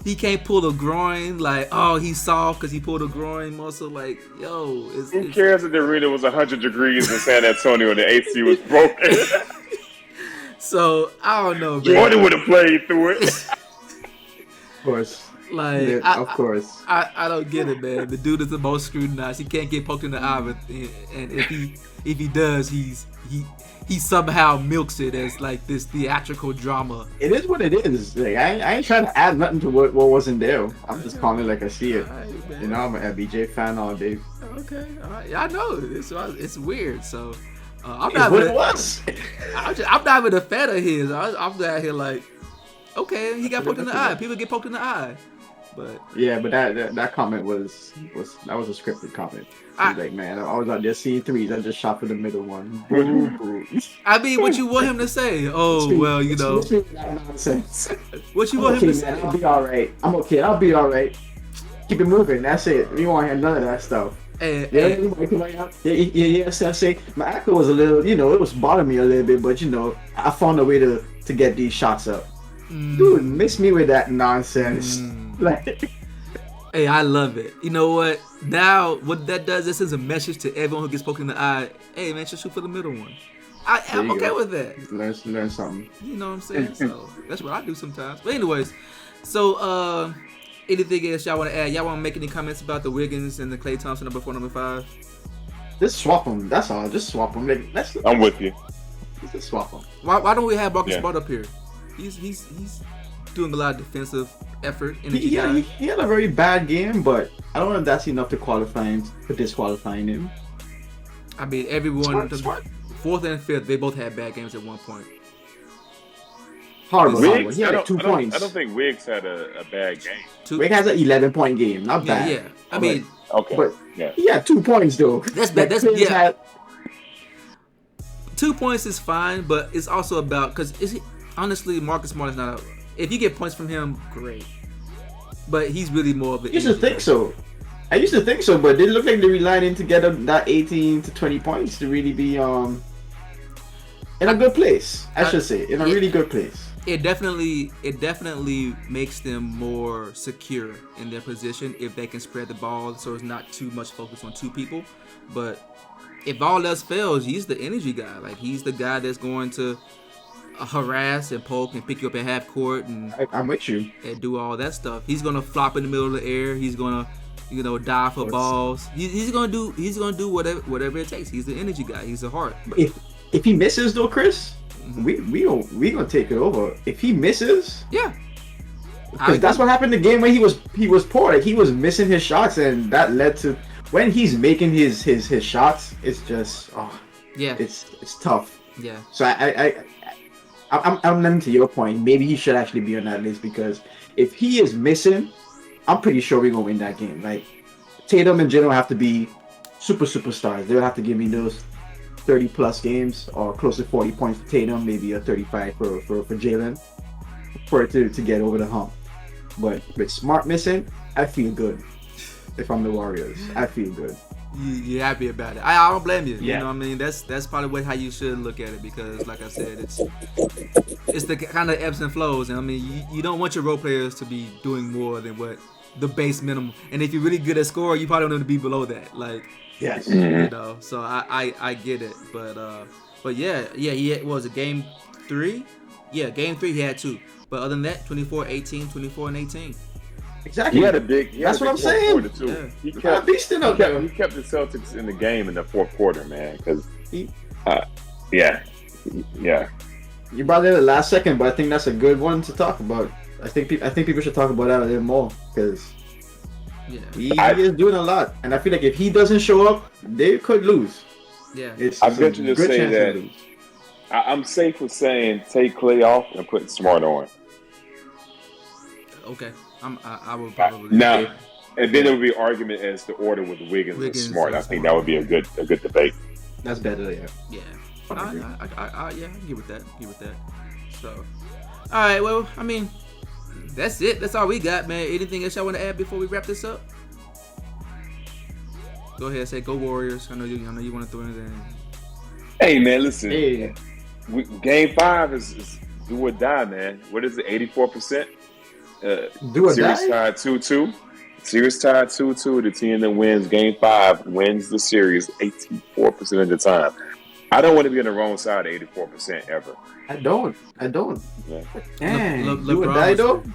[SPEAKER 1] he can't pull a groin. Like, oh, he's soft because he pulled a groin muscle. Like, yo,
[SPEAKER 2] who cares if the arena was 100 degrees in San Antonio and the AC was broken?
[SPEAKER 1] So I don't know, man.
[SPEAKER 2] Jordan would have played through it.
[SPEAKER 3] Of course.
[SPEAKER 1] Like,
[SPEAKER 3] Yeah, of course.
[SPEAKER 1] I don't get it, man. The dude is the most scrutinized. He can't get poked in the eye, and if he does, he somehow milks it as like this theatrical drama.
[SPEAKER 3] It is what it is. Like, I ain't trying to add nothing to what wasn't there. I'm just calling it like I see it.
[SPEAKER 1] Right,
[SPEAKER 3] You know, I'm an LBJ fan all day.
[SPEAKER 1] Okay, all right. Yeah, I know it's weird. So I'm
[SPEAKER 3] It's
[SPEAKER 1] not.
[SPEAKER 3] what it was.
[SPEAKER 1] I'm not even a fan of his. I'm out here like, okay, he got poked in the eye. People get poked in the eye, but
[SPEAKER 3] Yeah, but that comment was a scripted comment. Like, man, I was out there seeing threes. I just shot for the middle one. Boom, boom.
[SPEAKER 1] I mean, what you want him to say? Oh, well, you know,
[SPEAKER 3] Nonsense.
[SPEAKER 1] what you want him to say?
[SPEAKER 3] Man, I'll be all right. I'm okay. I'll be all right. Keep it moving. That's it. We won't hear none of that stuff. Yes, I say my ankle was a little, it was bothering me a little bit, but I found a way to get these shots up. Dude, miss me with that nonsense. Like,
[SPEAKER 1] hey, I love it. You know what? Now, what that does, this is a message to everyone who gets poked in the eye. Hey, man, just shoot for the middle one. I'm okay with that.
[SPEAKER 3] Learn something.
[SPEAKER 1] You know what I'm saying? So that's what I do sometimes. But anyways, so anything else y'all want to add? Y'all want to make any comments about the Wiggins and the Klay Thompson number 4, number 5?
[SPEAKER 3] Just swap them. That's all. Just swap them.
[SPEAKER 2] I'm with you.
[SPEAKER 3] Just swap them.
[SPEAKER 1] Why don't we have Marcus Smart up here? He's doing a lot of defensive effort.
[SPEAKER 3] He had a very bad game, but I don't know if that's enough to qualify him for disqualifying him.
[SPEAKER 1] I mean, everyone,
[SPEAKER 3] Smart.
[SPEAKER 1] 4th and 5th, they both had bad games at one point.
[SPEAKER 3] Horrible.
[SPEAKER 2] Wiggs,
[SPEAKER 3] He had 2 points.
[SPEAKER 2] I don't think Wiggs had a bad game.
[SPEAKER 3] Wiggs has an 11-point game. Not bad.
[SPEAKER 1] Yeah. I mean,
[SPEAKER 2] okay.
[SPEAKER 3] But
[SPEAKER 2] yeah.
[SPEAKER 3] he had 2 points though.
[SPEAKER 1] That's bad. That's
[SPEAKER 3] Wiggs
[SPEAKER 1] yeah.
[SPEAKER 3] had-
[SPEAKER 1] 2 points is fine, but it's also about because honestly, Marcus Smart is not. If you get points from him, great. But he's really more of the.
[SPEAKER 3] I used to think so, but it looked like they relied in to get that 18 to 20 points to really be in a good place. I should say, in a really good place.
[SPEAKER 1] It definitely makes them more secure in their position if they can spread the ball, so it's not too much focus on 2 people. But if all else fails, he's the energy guy. Like, he's the guy that's going to harass and poke and pick you up at half court and
[SPEAKER 3] I'm with you.
[SPEAKER 1] and do all that stuff. He's gonna flop in the middle of the air. He's gonna, dive for balls. He's gonna do whatever it takes. He's the energy guy. He's the heart.
[SPEAKER 3] If he misses though, Chris, we gonna take it over. If he misses,
[SPEAKER 1] Yeah.
[SPEAKER 3] because that's what happened the game when he was poor. Like, he was missing his shots, and that led to when he's making his shots. It's just it's tough.
[SPEAKER 1] Yeah.
[SPEAKER 3] So I'm leaning to your point. Maybe he should actually be on that list, because if he is missing, I'm pretty sure we're gonna win that game. Like, Tatum and Jalen have to be superstars. They'll have to give me those 30 plus games or close to 40 points for Tatum, maybe a 35 for Jalen, for it to get over the hump. But with Smart missing, I feel good. If I'm the Warriors, I feel good.
[SPEAKER 1] You're happy about it. I don't blame you.
[SPEAKER 3] Yeah.
[SPEAKER 1] You know what I mean? That's probably how you should look at it, because, like I said, it's the kind of ebbs and flows. And I mean, you don't want your role players to be doing more than what the base minimum. And if you're really good at scoring, you probably want them to be below that. Like,
[SPEAKER 3] Yes.
[SPEAKER 1] So I get it. But yeah, he had, what was it, game 3? Yeah, game 3 he had 2. But other than that, 24, 18, 24, and 18.
[SPEAKER 3] Exactly.
[SPEAKER 2] He had a big.
[SPEAKER 3] That's what I'm saying.
[SPEAKER 2] Too.
[SPEAKER 1] Yeah.
[SPEAKER 2] He kept the Celtics in the game in the 4th quarter, man. Because, yeah.
[SPEAKER 3] You brought it in the last second, but I think that's a good one to talk about. I think people should talk about that a little more, because he is doing a lot, and I feel like if he doesn't show up, they could lose.
[SPEAKER 1] Yeah.
[SPEAKER 2] I venture to say that I'm safe with saying take Klay off and put Smart on.
[SPEAKER 1] Okay. I would probably
[SPEAKER 2] now, and then there would be argument as to order with Wiggins and Smart. I think that would be a good debate.
[SPEAKER 3] That's better, yeah.
[SPEAKER 1] Yeah. I get with that. So, all right. Well, I mean, that's it. That's all we got, man. Anything else y'all want to add before we wrap this up? Go ahead, say go Warriors. I know you want to throw anything.
[SPEAKER 2] Hey man, listen.
[SPEAKER 3] Hey,
[SPEAKER 2] Game 5 is do or die, man. What is it? 84%.
[SPEAKER 3] do or
[SPEAKER 2] Series
[SPEAKER 3] die?
[SPEAKER 2] tied 2-2. Series tied 2-2. The team that wins Game 5 wins the series 84% of the time. I don't want to be on the wrong side of 84% ever.
[SPEAKER 3] I don't.
[SPEAKER 2] Yeah.
[SPEAKER 3] Dang, do or die
[SPEAKER 1] was
[SPEAKER 3] though?
[SPEAKER 1] there.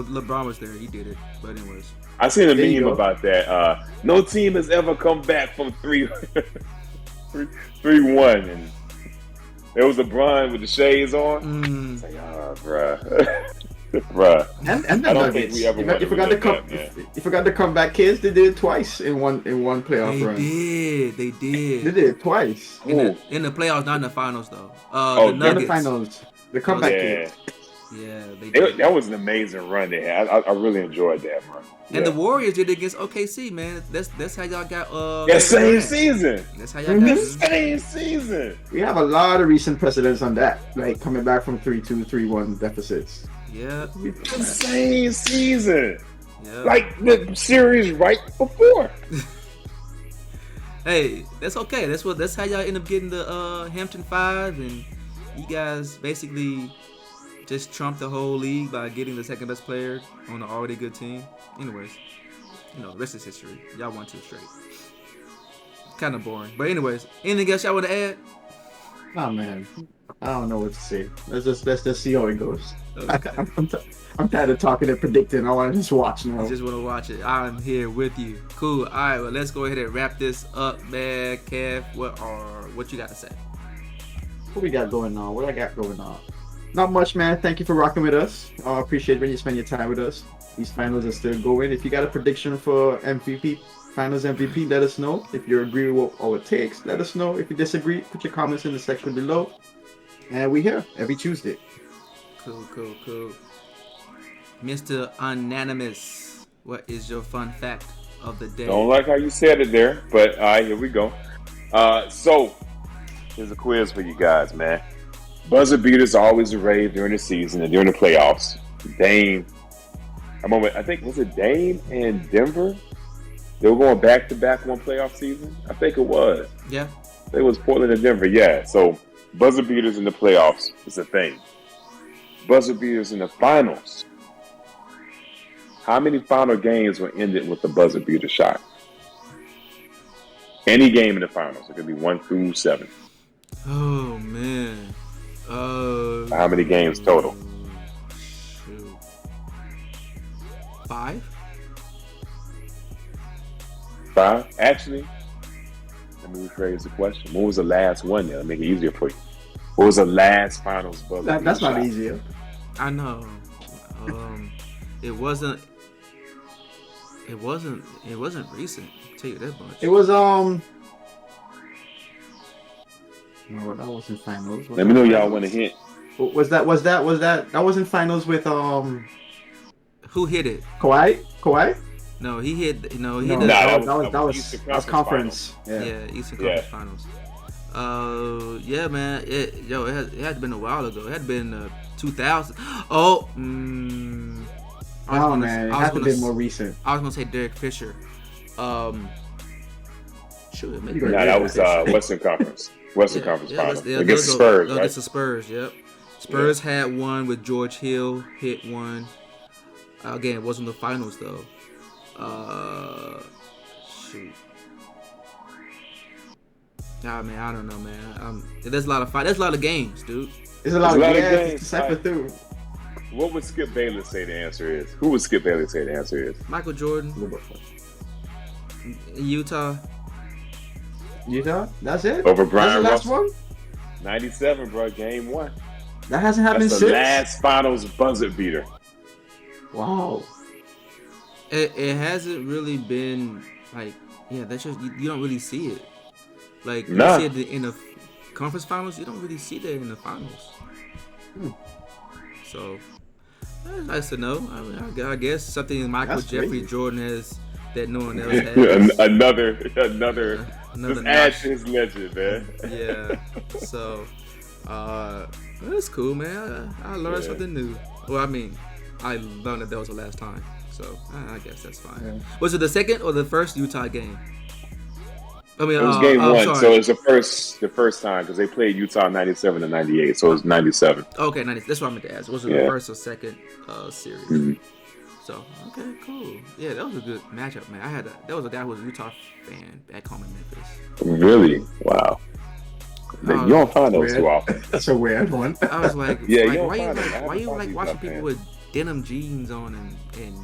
[SPEAKER 1] LeBron was there. He did it. But anyways,
[SPEAKER 2] I seen a
[SPEAKER 3] There you
[SPEAKER 2] meme
[SPEAKER 3] go.
[SPEAKER 2] about that. No team has ever come back from 3-1, and there was LeBron with the shades on. It's like, bruh. Bruh.
[SPEAKER 3] And the
[SPEAKER 2] I don't think
[SPEAKER 3] Nuggets.
[SPEAKER 2] we ever
[SPEAKER 3] You
[SPEAKER 2] want to
[SPEAKER 3] forgot the
[SPEAKER 2] relive that, man.
[SPEAKER 3] you forgot the comeback kids. They did it twice in one playoff run.
[SPEAKER 1] They
[SPEAKER 3] They
[SPEAKER 1] did.
[SPEAKER 3] did it twice.
[SPEAKER 1] In the playoffs, not in the finals though.
[SPEAKER 2] Oh,
[SPEAKER 1] The
[SPEAKER 3] In
[SPEAKER 1] Nuggets.
[SPEAKER 3] the finals, the comeback
[SPEAKER 2] Yeah.
[SPEAKER 3] kids.
[SPEAKER 1] Yeah, they did.
[SPEAKER 2] That was an amazing run they had. I really enjoyed that run.
[SPEAKER 1] And the Warriors did it against OKC, man. That's how y'all got
[SPEAKER 2] that same
[SPEAKER 1] Durant.
[SPEAKER 2] season.
[SPEAKER 1] That's how y'all got.
[SPEAKER 2] Same season.
[SPEAKER 3] We have a lot of recent precedents on that, like coming back from 3-2, 3-1 deficits.
[SPEAKER 1] Yeah,
[SPEAKER 2] The same season.
[SPEAKER 1] yeah.
[SPEAKER 2] Like the series right before.
[SPEAKER 1] Hey, that's okay. That's how y'all end up getting the Hampton 5, and you guys basically just trumped the whole league by getting the second best player on an already good team. Anyways, the rest is history. Y'all won 2 straight. Kind of boring, but anyways, anything else y'all want to add?
[SPEAKER 3] Oh man, I don't know what to say. Let's just see how it goes.
[SPEAKER 1] Okay.
[SPEAKER 3] I'm tired of talking and predicting. I want to just watch now.
[SPEAKER 1] You just want to watch it. I'm here with you. Cool. All right. Well, let's go ahead and wrap this up, man. Kev, what you got to say?
[SPEAKER 3] What we got going on? What I got going on? Not much, man. Thank you for rocking with us. Appreciate when you spend your time with us. These finals are still going. If you got a prediction for MVP, finals MVP, let us know. If you agree with all it takes, let us know. If you disagree, put your comments in the section below. And we here every Tuesday.
[SPEAKER 1] Cool. Mr. Unanimous, what is your fun fact of the day?
[SPEAKER 2] Don't like how you said it there, but all right, here we go. So here's a quiz for you guys, man. Buzzer beaters are always a rave during the season and during the playoffs. Dame, I think was it Dame and Denver? They were going back to back one playoff season. I think it was.
[SPEAKER 1] Yeah.
[SPEAKER 2] It was Portland and Denver. Yeah. So buzzer beaters in the playoffs is a thing. Buzzer beaters in the finals. How many final games were ended with the buzzer beater shot? Any game in the finals. It could be 1 through 7.
[SPEAKER 1] Oh man.
[SPEAKER 2] How many games total?
[SPEAKER 1] Shoot. 5?
[SPEAKER 2] 5? Actually, let me rephrase the question. When was the last one there? Let me make it easier for you. What was the last finals buzzer beater
[SPEAKER 3] That's not
[SPEAKER 2] shot?
[SPEAKER 3] easier.
[SPEAKER 1] I know. It wasn't recent. I'll tell you that much.
[SPEAKER 3] It was No, that wasn't finals. Was
[SPEAKER 2] Let me know
[SPEAKER 3] that
[SPEAKER 2] y'all
[SPEAKER 3] finals?
[SPEAKER 2] want a hint.
[SPEAKER 3] Was that that wasn't finals with
[SPEAKER 1] Who hit it?
[SPEAKER 3] Kawhi?
[SPEAKER 1] No, he hit. No, he
[SPEAKER 3] No,
[SPEAKER 1] hit.
[SPEAKER 3] that was
[SPEAKER 2] Eastern
[SPEAKER 3] conference.
[SPEAKER 1] Yeah, Eastern
[SPEAKER 2] Yeah.
[SPEAKER 1] Conference Finals. Yeah, man. It had been a while ago. It had been 2000. Oh,
[SPEAKER 3] Oh man, it has to be more recent.
[SPEAKER 1] I was gonna say Derek Fisher. Shoot, maybe.
[SPEAKER 3] Nah,
[SPEAKER 2] Nah, that was Western Conference. Western Conference Finals. Against the Spurs, right?
[SPEAKER 1] Against the Spurs, yep. Spurs had one with George Hill hit one. Again, it wasn't the finals though. Shoot. Nah, man, I don't know, man. There's a lot of There's a lot of games, dude.
[SPEAKER 3] There's a lot of
[SPEAKER 2] games,
[SPEAKER 3] games to cipher
[SPEAKER 2] right?
[SPEAKER 3] through.
[SPEAKER 2] What would Skip Bayless say the answer is? Who would Skip Bayless say the answer is?
[SPEAKER 1] Michael Jordan, Utah.
[SPEAKER 3] Utah? That's it?
[SPEAKER 2] Over
[SPEAKER 3] That's
[SPEAKER 2] Brian
[SPEAKER 3] the last
[SPEAKER 2] Russell.
[SPEAKER 3] one?
[SPEAKER 2] 97, bro. Game 1.
[SPEAKER 3] That hasn't happened
[SPEAKER 2] That's the
[SPEAKER 3] since?
[SPEAKER 2] last finals buzzer beater.
[SPEAKER 3] Wow.
[SPEAKER 1] It hasn't really been like, yeah, that's just you don't really see it. Like you
[SPEAKER 2] Nah.
[SPEAKER 1] see it in the conference finals, you don't really see that in the finals. So that's nice to know. I mean, I guess something Michael
[SPEAKER 3] That's
[SPEAKER 1] Jeffrey
[SPEAKER 3] crazy.
[SPEAKER 1] Jordan has that no one else has.
[SPEAKER 2] another.
[SPEAKER 1] Another
[SPEAKER 2] Just add
[SPEAKER 1] notch.
[SPEAKER 2] to his legend, man.
[SPEAKER 1] Yeah. So that's cool, man. I learned
[SPEAKER 2] Yeah.
[SPEAKER 1] something new. Well, I mean, I learned that was the last time. So I guess that's fine.
[SPEAKER 3] Yeah.
[SPEAKER 1] Was it the second or the first Utah game? I mean,
[SPEAKER 2] It was game one,
[SPEAKER 1] sorry.
[SPEAKER 2] so it's the first time because they played Utah 97 and 98, so it's 97.
[SPEAKER 1] Okay, 90. That's what I meant to ask. Was it the
[SPEAKER 2] Yeah.
[SPEAKER 1] first or second series?
[SPEAKER 2] Mhm.
[SPEAKER 1] So okay, cool. Yeah, that was a good matchup, man. That was a guy who was a Utah fan back home in Memphis.
[SPEAKER 2] Really? Wow. You don't find those too often.
[SPEAKER 3] That's a weird one.
[SPEAKER 1] I was like,
[SPEAKER 2] Yeah,
[SPEAKER 1] like
[SPEAKER 2] you don't
[SPEAKER 1] why
[SPEAKER 2] find it. I
[SPEAKER 1] why
[SPEAKER 2] haven't
[SPEAKER 1] you
[SPEAKER 2] found
[SPEAKER 1] like
[SPEAKER 2] these
[SPEAKER 1] watching
[SPEAKER 2] Utah
[SPEAKER 1] people
[SPEAKER 2] fans.
[SPEAKER 1] with denim jeans on and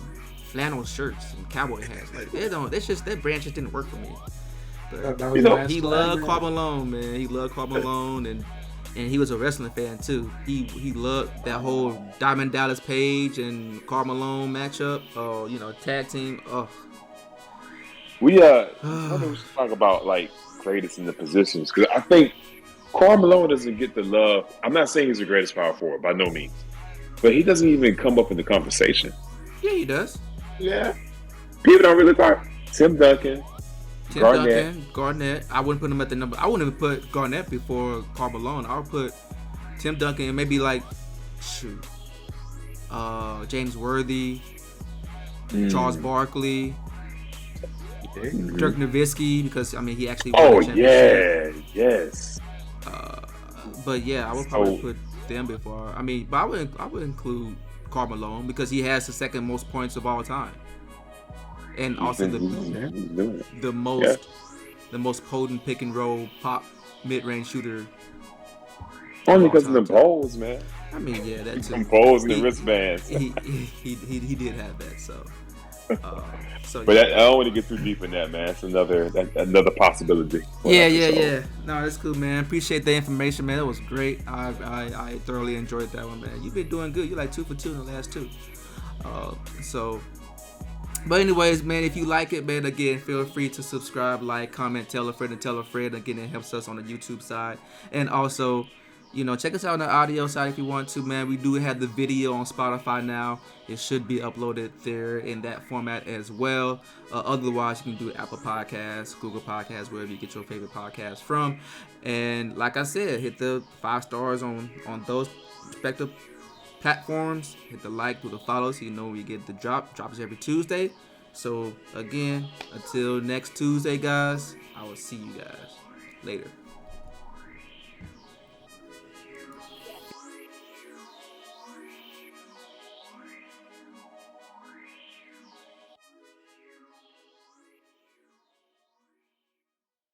[SPEAKER 1] flannel shirts and cowboy hats? Like that brand just didn't work for me. But
[SPEAKER 3] That was
[SPEAKER 2] You
[SPEAKER 3] the
[SPEAKER 2] know,
[SPEAKER 3] last
[SPEAKER 1] he
[SPEAKER 3] one,
[SPEAKER 1] loved
[SPEAKER 3] man.
[SPEAKER 1] Karl Malone, man. He loved Karl Malone, and he was a wrestling fan too. He loved that whole Diamond Dallas Page and Karl Malone matchup. Tag team. Oh,
[SPEAKER 2] We we should talk about like greatest in the positions because I think Karl Malone doesn't get the love. I'm not saying he's the greatest power forward by no means, but he doesn't even come up in the conversation.
[SPEAKER 1] yeah, he does.
[SPEAKER 2] Yeah, people don't really talk. Tim Duncan,
[SPEAKER 1] Tim
[SPEAKER 2] Garnett.
[SPEAKER 1] Duncan, Garnett. I wouldn't put him at the number. I wouldn't even put Garnett before Karl Malone. I would put Tim Duncan, maybe like James Worthy, Charles Barkley, Dirk Nowitzki, because I mean he actually won
[SPEAKER 2] Oh
[SPEAKER 1] the championship.
[SPEAKER 2] yeah, yes.
[SPEAKER 1] But yeah, I would probably put them before. I mean, but I would include Karl Malone because he has the second most points of all time, and also the most potent pick and roll pop mid range shooter.
[SPEAKER 2] Only because of the bowls, man.
[SPEAKER 1] I mean, yeah, that too.
[SPEAKER 2] Some bowls and the wristbands.
[SPEAKER 1] He did have that. So
[SPEAKER 2] But I don't want to get too deep in that, man. It's another possibility.
[SPEAKER 1] Yeah. No, that's cool, man. Appreciate the information, man. That was great. I thoroughly enjoyed that one, man. You've been doing good. You're like 2 for 2 in the last 2. But anyways, man, if you like it, man, again, feel free to subscribe, like, comment, tell a friend, and tell a friend. Again, it helps us on the YouTube side. And also, check us out on the audio side if you want to, man. We do have the video on Spotify now. It should be uploaded there in that format as well. Otherwise, you can do Apple Podcasts, Google Podcasts, wherever you get your favorite podcast from. And like I said, hit the 5 stars on those respective platforms. Hit the like, do the follow, so you know we get the drop. Drops every Tuesday. So again, until next Tuesday, guys, I will see you guys later.